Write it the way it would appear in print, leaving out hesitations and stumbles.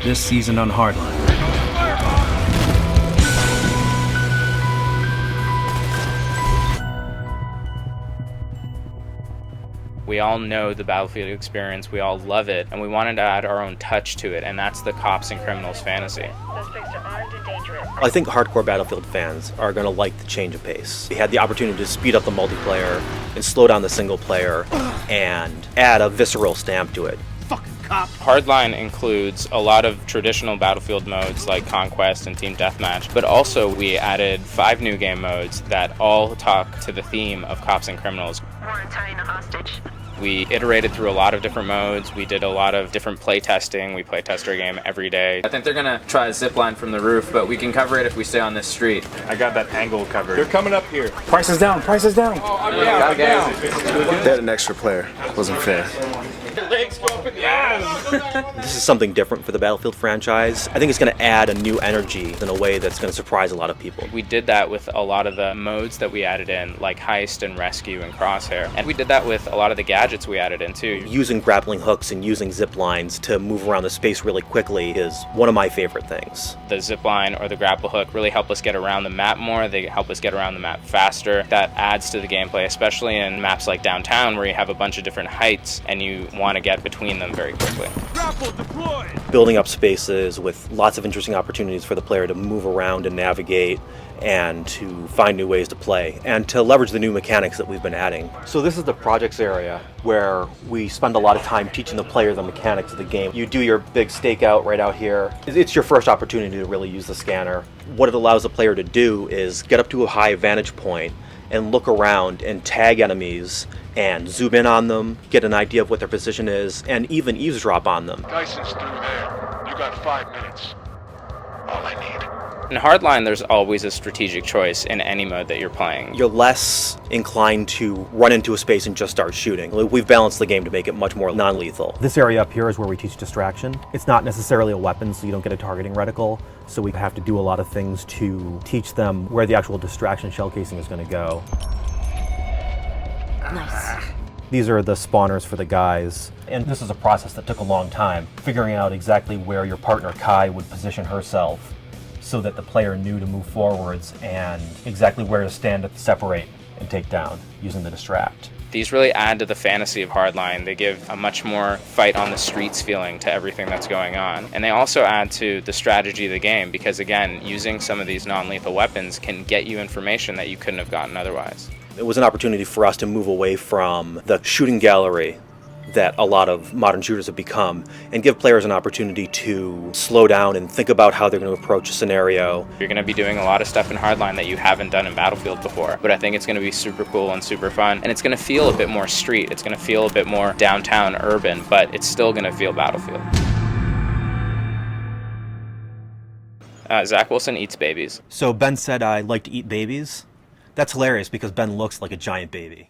this season on Hardline. We all know the Battlefield experience, we all love it, and we wanted to add our own touch to it, and that's the Cops and Criminals fantasy. Suspects are armed and dangerous. I think hardcore Battlefield fans are going to like the change of pace. We had the opportunity to speed up the multiplayer and slow down the single player and add a visceral stamp to it. Hardline includes a lot of traditional Battlefield modes like Conquest and Team Deathmatch, but also we added 5 new game modes that all talk to the theme of Cops and Criminals. We're tying a hostage. We iterated through a lot of different modes. We did a lot of different play testing. We play test our game every day. I think they're gonna try a zip line from the roof, but we can cover it if we stay on this street. I got that angle covered. They're coming up here. Price is down, price is down. Oh, I'm down, I'm down. They had an extra player. Wasn't fair. Legs go up in the air. This is something different for the Battlefield franchise. I think it's going to add a new energy in a way that's going to surprise a lot of people. We did that with a lot of the modes that we added in, like Heist and Rescue and Crosshair. And we did that with a lot of the gadgets we added in too. Using grappling hooks and using zip lines to move around the space really quickly is one of my favorite things. The zip line or the grapple hook really help us get around the map more. They help us get around the map faster. That adds to the gameplay, especially in maps like Downtown where you have a bunch of different heights and you want to get between them very quickly. Building up spaces with lots of interesting opportunities for the player to move around and navigate and to find new ways to play and to leverage the new mechanics that we've been adding. So this is the projects area where we spend a lot of time teaching the player the mechanics of the game. You do your big stakeout right out here. It's your first opportunity to really use the scanner. What it allows the player to do is get up to a high vantage point and look around and tag enemies and zoom in on them, get an idea of what their position is, and even eavesdrop on them. Tyson's through there. You got 5 minutes. All I need. In Hardline, there's always a strategic choice in any mode that you're playing. You're less inclined to run into a space and just start shooting. We've balanced the game to make it much more non-lethal. This area up here is where we teach distraction. It's not necessarily a weapon, so you don't get a targeting reticle, so we have to do a lot of things to teach them where the actual distraction shell casing is going to go. Nice. These are the spawners for the guys, and this is a process that took a long time, figuring out exactly where your partner Kai would position herself so that the player knew to move forwards and exactly where to stand to separate and take down using the distract. These really add to the fantasy of Hardline. They give a much more fight on the streets feeling to everything that's going on. And they also add to the strategy of the game because, again, using some of these non-lethal weapons can get you information that you couldn't have gotten otherwise. It was an opportunity for us to move away from the shooting gallery that a lot of modern shooters have become and give players an opportunity to slow down and think about how they're going to approach a scenario. You're going to be doing a lot of stuff in Hardline that you haven't done in Battlefield before, but I think it's going to be super cool and super fun, and it's going to feel a bit more street, it's going to feel a bit more downtown urban, but it's still going to feel Battlefield. Zach Wilson eats babies. So Ben said I like to eat babies. That's hilarious because Ben looks like a giant baby.